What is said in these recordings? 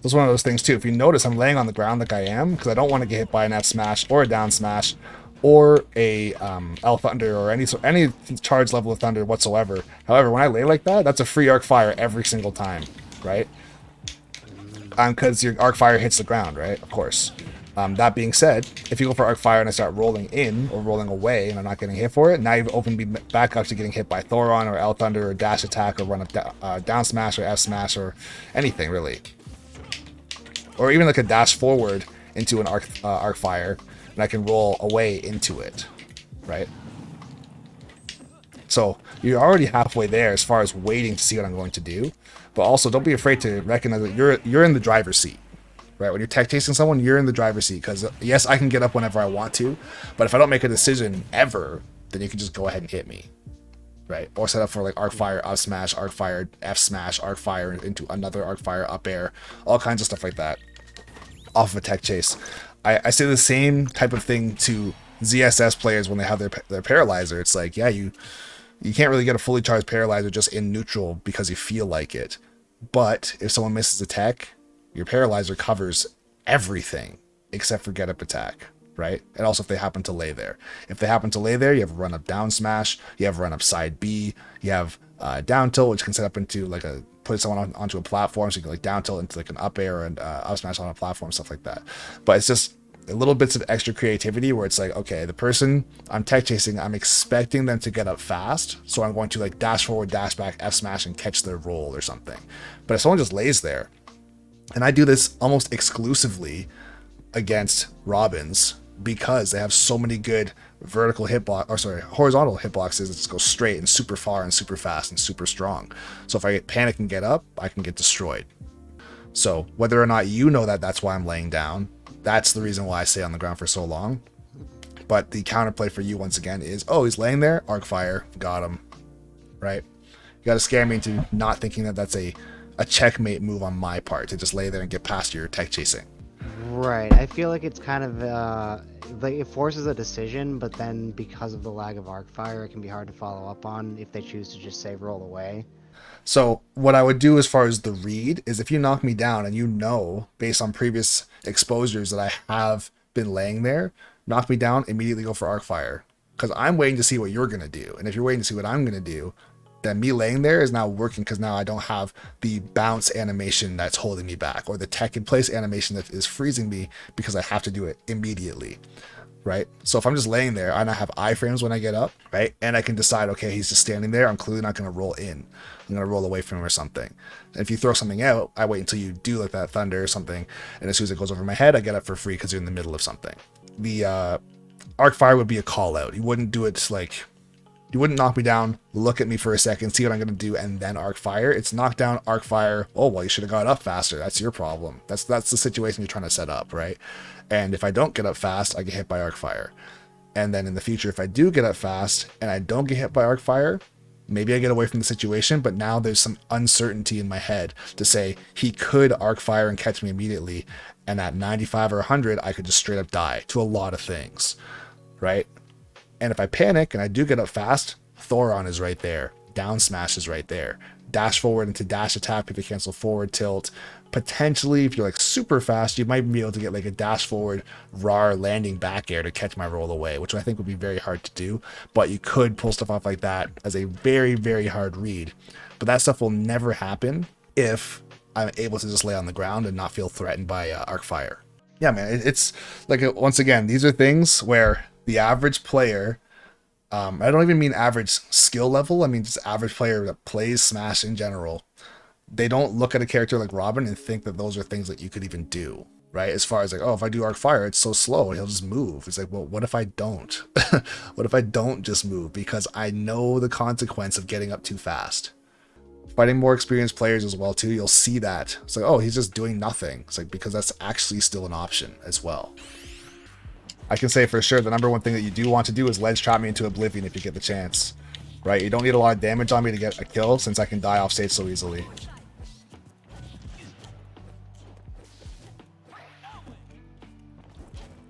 That's one of those things too. If you notice, I'm laying on the ground like I am because I don't want to get hit by an F smash or a down smash or a L thunder or any charge level of thunder whatsoever. However, when I lay like that, that's a free arc fire every single time, right? Because your arc fire hits the ground, right? Of course. That being said, if you go for arc fire and I start rolling in or rolling away and I'm not getting hit for it, now you've opened me back up to getting hit by Thoron or L thunder or dash attack or run up down smash or F smash or anything really, or even like a dash forward into an arc fire, and I can roll away into it, right? So you're already halfway there as far as waiting to see what I'm going to do, but also don't be afraid to recognize that you're in the driver's seat, right? When you're tech chasing someone, you're in the driver's seat because yes, I can get up whenever I want to, but if I don't make a decision ever, then you can just go ahead and hit me, right? Or set up for like arc fire, up smash, arc fire, F smash, arc fire into another arc fire, up air, all kinds of stuff like that off of a tech chase. I say the same type of thing to ZSS players when they have their paralyzer. It's like, yeah, you can't really get a fully charged paralyzer just in neutral because you feel like it. But if someone misses a tech, your paralyzer covers everything except for get up attack, right? And also if they happen to lay there. If they happen to lay there, you have run up down smash, you have run up side B, you have down tilt, which can set up into like put someone onto a platform, so you can like down tilt into like an up air and up smash on a platform, stuff like that. But it's just little bits of extra creativity where it's like, okay, the person I'm tech chasing, I'm expecting them to get up fast, so I'm going to like dash forward, dash back, F smash, and catch their roll or something. But if someone just lays there, and I do this almost exclusively against Robins because they have so many good horizontal hitboxes that just go straight and super far and super fast and super strong. So if I get panic and get up, I can get destroyed. So whether or not you know that that's why I'm laying down, that's the reason why I stay on the ground for so long. But the counterplay for you once again is, oh, he's laying there, arc fire, got him, right? You got to scare me into not thinking that that's a checkmate move on my part to just lay there and get past your tech chasing. Right. I feel like it's kind of like it forces a decision, but then because of the lag of arc fire, it can be hard to follow up on if they choose to just say roll away. So what I would do as far as the read is if you knock me down and you know, based on previous exposures that I have been laying there, knock me down, immediately go for arc fire. Because I'm waiting to see what you're going to do. And if you're waiting to see what I'm going to do, then me laying there is now working because now I don't have the bounce animation that's holding me back or the tech in place animation that is freezing me because I have to do it immediately. Right? So if I'm just laying there, I now have iframes when I get up, right? And I can decide, okay, he's just standing there. I'm clearly not going to roll in. I'm going to roll away from him or something. And if you throw something out, I wait until you do like that thunder or something. And as soon as it goes over my head, I get up for free because you're in the middle of something. The arc fire would be a call out. You wouldn't do it like, you wouldn't knock me down, look at me for a second, see what I'm going to do, and then arc fire. It's knock down, arc fire. Oh, well, you should have got up faster. That's your problem. That's the situation you're trying to set up, right? And if I don't get up fast, I get hit by arc fire. And then in the future, if I do get up fast and I don't get hit by arc fire, maybe I get away from the situation, but now there's some uncertainty in my head to say he could arc fire and catch me immediately. And at 95 or 100, I could just straight up die to a lot of things, right? And if I panic and I do get up fast, Thoron is right there. Down smash is right there. Dash forward into dash attack, pivot cancel forward tilt. Potentially, if you're like super fast, you might be able to get like a dash forward RAR landing back air to catch my roll away, which I think would be very hard to do. But you could pull stuff off like that as a very, very hard read. But that stuff will never happen if I'm able to just lay on the ground and not feel threatened by arc fire. Yeah, man, it's like, once again, these are things where the average player, I don't even mean average skill level, I mean just average player that plays Smash in general, they don't look at a character like Robin and think that those are things that you could even do, right? As far as like, oh, if I do arc fire, it's so slow and he'll just move. It's like, well, what if I don't? What if I don't just move? Because I know the consequence of getting up too fast. Fighting more experienced players as well too, you'll see that. It's like, oh, he's just doing nothing. It's like, because that's actually still an option as well. I can say for sure the number one thing that you do want to do is ledge trap me into oblivion if you get the chance. Right? You don't need a lot of damage on me to get a kill since I can die off stage so easily.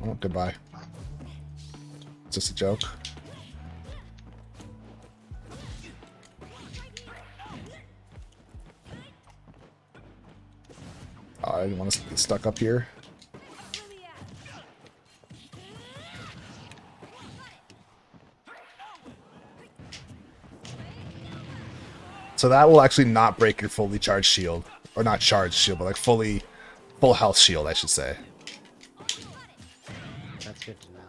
Oh, goodbye. It's just a joke. I didn't want to get stuck up here. So that will actually not break your fully charged shield. Or not charged shield, but like full health shield, I should say. That's good to know.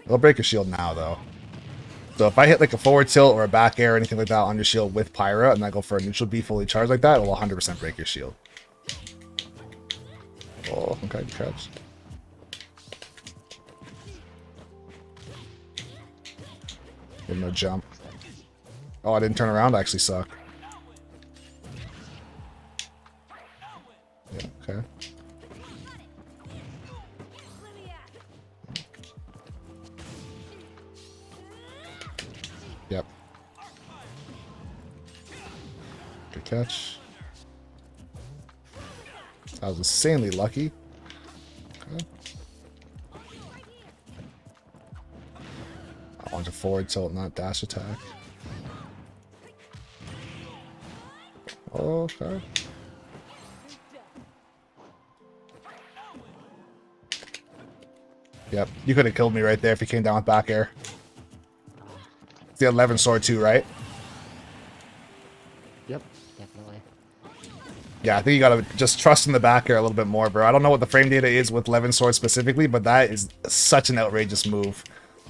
It'll break your shield now, though. So if I hit like a forward tilt or a back air or anything like that on your shield with Pyra, and I go for a neutral B fully charged like that, it will 100% break your shield. Oh, okay, good catch. Give him no jump. Oh, I didn't turn around. I actually suck. Yeah, okay. Yep. Good catch. I was insanely lucky. Okay. I want to forward tilt, not dash attack. Okay. Yep, you could have killed me right there if you came down with back air. It's the 11 sword too, right? Yep, definitely. Yeah, I think you gotta just trust in the back air a little bit more, bro. I don't know what the frame data is with 11 sword specifically, but that is such an outrageous move.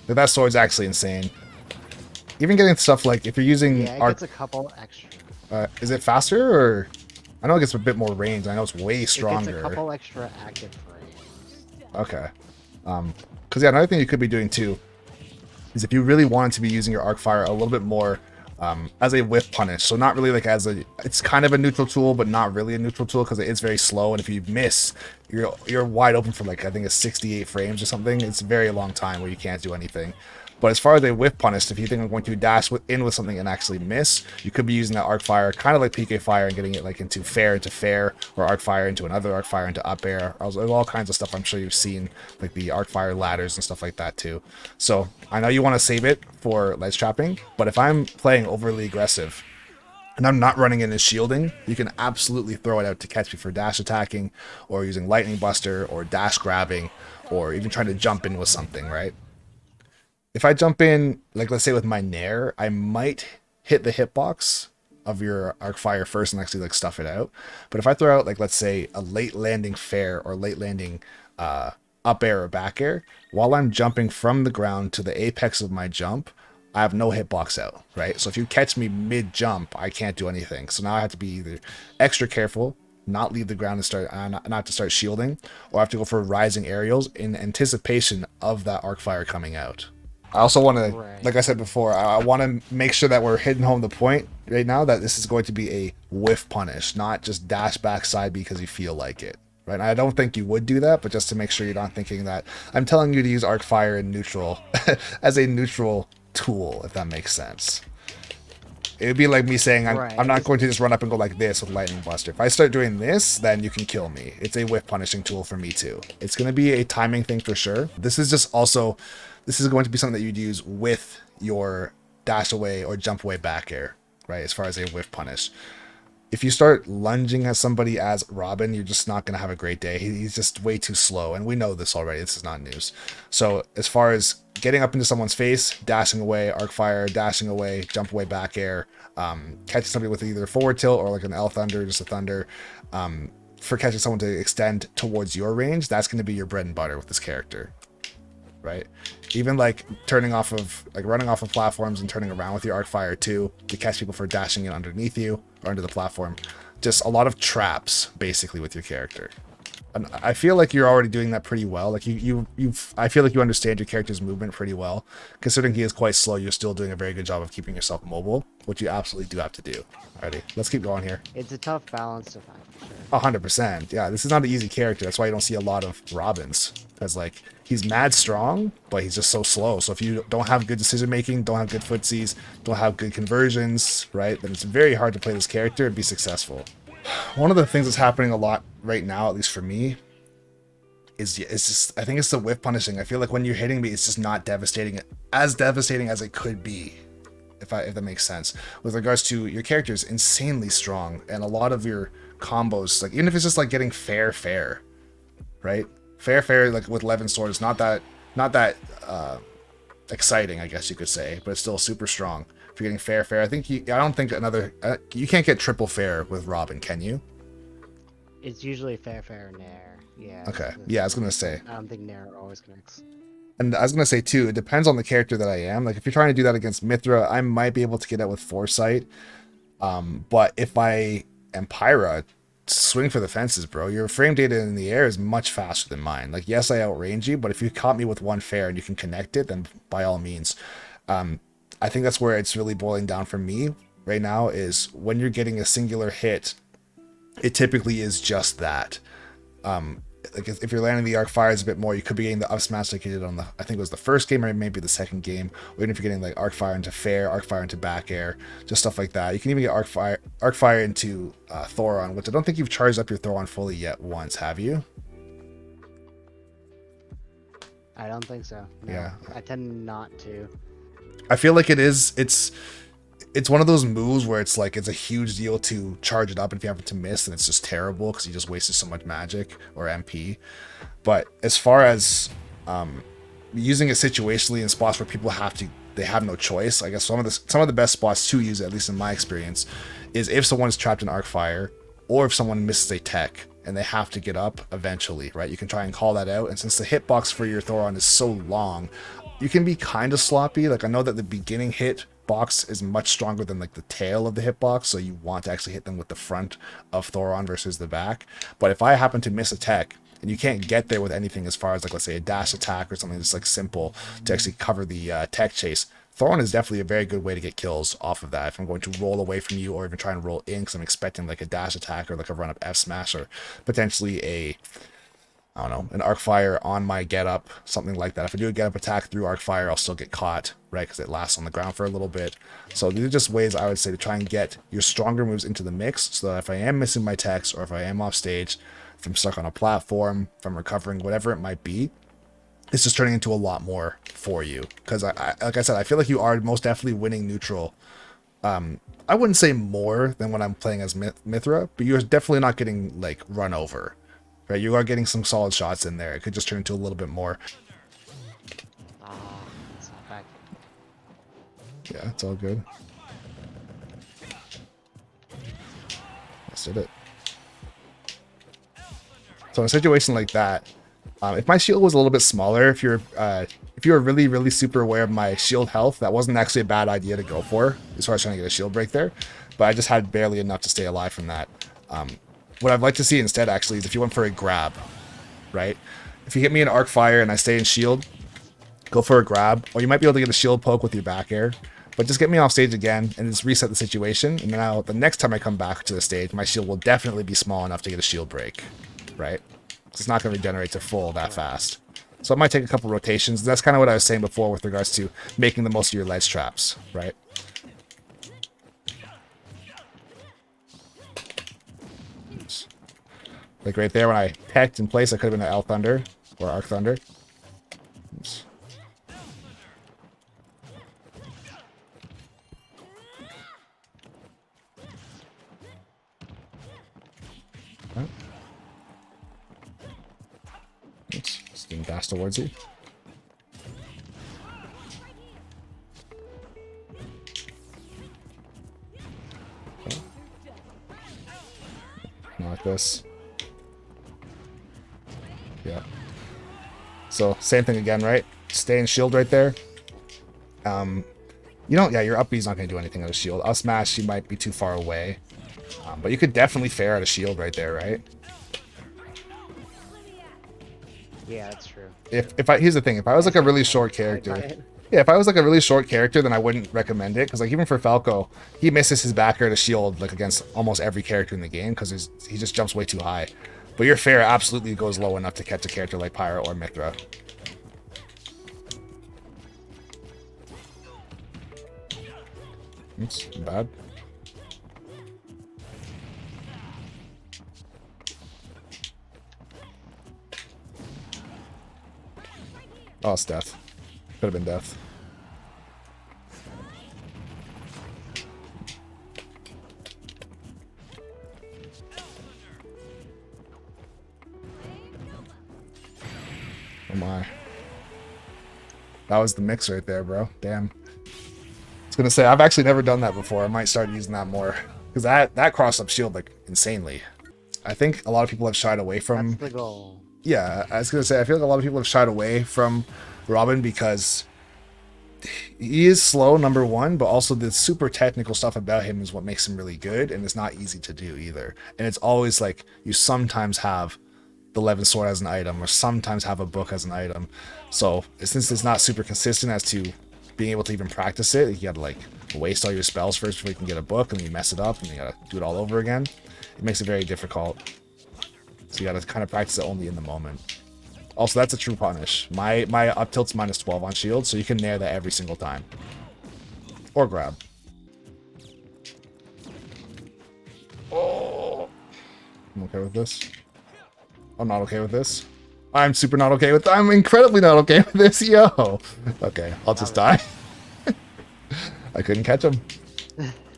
Like, that sword's actually insane. Even getting stuff like if you're using Yeah, it gets a couple extra. Is it faster or? I know it gets a bit more range. I know it's way stronger. It gets a couple extra active frames. Okay. Because yeah, another thing you could be doing too is if you really wanted to be using your arc fire a little bit more as a whiff punish. So not really like as a, it's kind of a neutral tool, but not really a neutral tool because it is very slow. And if you miss, you're wide open for like I think it's 68 frames or something. It's a very long time where you can't do anything. But as far as a whiff punish, if you think I'm going to dash in with something and actually miss, you could be using that arc fire, kind of like PK fire, and getting it like into fair, or arc fire into another arc fire into up air. There's all kinds of stuff I'm sure you've seen, like the arc fire ladders and stuff like that too. So I know you want to save it for ledge trapping, but if I'm playing overly aggressive and I'm not running in as shielding, you can absolutely throw it out to catch me for dash attacking, or using lightning buster, or dash grabbing, or even trying to jump in with something, right? If I jump in, like let's say with my Nair, I might hit the hitbox of your arc fire first and actually like stuff it out. But if I throw out like let's say a late landing fair or late landing up air or back air, while I'm jumping from the ground to the apex of my jump, I have no hitbox out, right? So if you catch me mid jump, I can't do anything. So now I have to be either extra careful, not leave the ground and start not to start shielding, or I have to go for rising aerials in anticipation of that arc fire coming out. I also want to, like I said before, I want to make sure that we're hitting home the point right now that this is going to be a whiff punish, not just dash backside because you feel like it, right? I don't think you would do that, but just to make sure you're not thinking that I'm telling you to use arc fire in neutral as a neutral tool, if that makes sense. It would be like me saying I'm not going to just run up and go like this with lightning buster. If I start doing this, then you can kill me. It's a whiff punishing tool for me too. It's going to be a timing thing for sure. This is just also, this is going to be something that you'd use with your dash away or jump away back air, right? As far as a whiff punish. If you start lunging at somebody as Robin, you're just not going to have a great day. He's just way too slow, and we know this already. This is not news. So as far as getting up into someone's face, dashing away, arc fire, dashing away, jump away, back air, catching somebody with either a forward tilt or like an L thunder, just a thunder, for catching someone to extend towards your range, that's going to be your bread and butter with this character, right? Even like running off of platforms and turning around with your arc fire too to catch people for dashing in underneath you or under the platform. Just a lot of traps basically with your character. And I feel like you're already doing that pretty well. Like I feel like you understand your character's movement pretty well. Considering he is quite slow, you're still doing a very good job of keeping yourself mobile, which you absolutely do have to do. Alrighty, let's keep going here. It's a tough balance to find, for sure. 100%. Yeah, this is not an easy character. That's why you don't see a lot of Robins. Because, like, he's mad strong, but he's just so slow. So if you don't have good decision making, don't have good footsies, don't have good conversions, right, then it's very hard to play this character and be successful. One of the things that's happening a lot right now, at least for me, is just, I think it's the whiff punishing. I feel like when you're hitting me, it's just not devastating as it could be. If that makes sense. With regards to your character's insanely strong, and a lot of your combos, like even if it's just like getting fair, right? Fair, like with Levin sword is not that exciting, I guess you could say, but it's still super strong. If you're getting fair, I don't think you can't get triple fair with Robin, can you? It's usually fair, nair. Yeah. Okay, yeah, I was gonna say. I don't think nair always connects. And I was gonna say too, it depends on the character that I am. Like if you're trying to do that against Mithra, I might be able to get out with foresight. But if I am Pyra, swing for the fences, bro. Your frame data in the air is much faster than mine. Like yes, I outrange you, but if you caught me with one fair and you can connect it, then by all means. I think that's where it's really boiling down for me right now is when you're getting a singular hit, it typically is just that. Like if you're landing the arc fires a bit more, you could be getting the up smash like you did on the, I think it was the first game or maybe the second game, or even if you're getting like arc fire into fair, arc fire into back air, just stuff like that. You can even get arc fire into Thoron, which I don't think you've charged up your Thoron fully yet once, have you? I don't think so. No. Yeah. I tend not to. I feel like it's one of those moves where it's like it's a huge deal to charge it up, and if you happen to miss, then it's just terrible because you just wasted so much magic or MP. But as far as using it situationally in spots where people they have no choice, I guess some of the best spots to use it, at least in my experience, is if someone's trapped in arc fire or if someone misses a tech and they have to get up eventually, right? You can try and call that out, and since the hitbox for your Thoron is so long, you can be kind of sloppy. Like I know that the beginning hit box is much stronger than like the tail of the hitbox, so you want to actually hit them with the front of Thoron versus the back. But if I happen to miss a tech and you can't get there with anything as far as like let's say a dash attack or something that's like simple to actually cover the tech chase, Thoron is definitely a very good way to get kills off of that. If I'm going to roll away from you or even try and roll in because I'm expecting like a dash attack or like a run up F smash or potentially I don't know, an arc fire on my get up, something like that. If I do a get up attack through arc fire, I'll still get caught, right? Because it lasts on the ground for a little bit. So these are just ways I would say to try and get your stronger moves into the mix so that if I am missing my techs or if I am off stage, if I'm stuck on a platform, if I'm recovering, whatever it might be, it's just turning into a lot more for you. Because I like I said, I feel like you are most definitely winning neutral. I wouldn't say more than when I'm playing as Mithra, but you're definitely not getting like run over. Right, you are getting some solid shots in there. It could just turn into a little bit more. It's not back. Yeah, it's all good. That's it. So in a situation like that, if my shield was a little bit smaller, if you're really super aware of my shield health, that wasn't actually a bad idea to go for as far as trying to get a shield break there. But I just had barely enough to stay alive from that. What I'd like to see instead, actually, is if you went for a grab, right? If you hit me in arc fire and I stay in shield, go for a grab, or you might be able to get a shield poke with your back air, but just get me off stage again and just reset the situation, and now the next time I come back to the stage, my shield will definitely be small enough to get a shield break, right? It's not going to regenerate to full that fast. So it might take a couple rotations. That's kind of what I was saying before with regards to making the most of your ledge traps, right? Like right there when I teched in place, I could have been an L Thunder or Arc Thunder. Oops. Right. Oops. Just didn't dash towards you. Okay. Not like this. Yeah. So same thing again, right? Stay in shield right there. You don't. Yeah, your up B's not going to do anything on a shield. Up smash, you might be too far away, but you could definitely fair at a shield right there, right? Yeah, that's true. Here's the thing, if I was like a really short character, yeah, if I was like a really short character, then I wouldn't recommend it because like even for Falco, he misses his back air to shield like against almost every character in the game because he just jumps way too high. But your fair absolutely goes low enough to catch a character like Pyra or Mithra. Oops, bad. Oh, it's death. Could have been death. Oh my. That was the mix right there, bro. Damn. I was gonna say, I've actually never done that before. I might start using that more. Because that cross-up shield, like, insanely. I think a lot of people have shied away from... That's the goal. Yeah, I was gonna say, I feel like a lot of people have shied away from Robin because he is slow, number one, but also the super technical stuff about him is what makes him really good, and it's not easy to do either. And it's always like, you sometimes have the Levin sword as an item, or sometimes have a book as an item. So, since it's not super consistent as to being able to even practice it, you gotta like waste all your spells first before you can get a book, and then you mess it up, and you gotta do it all over again. It makes it very difficult. So you gotta kind of practice it only in the moment. Also, that's a true punish. My up tilt's minus 12 on shield, so you can nair that every single time. Or grab. Oh, I'm okay with this. I'm not okay with this. I'm super not okay with. I'm incredibly not okay with this, yo. Okay, I'll just die. I couldn't catch him.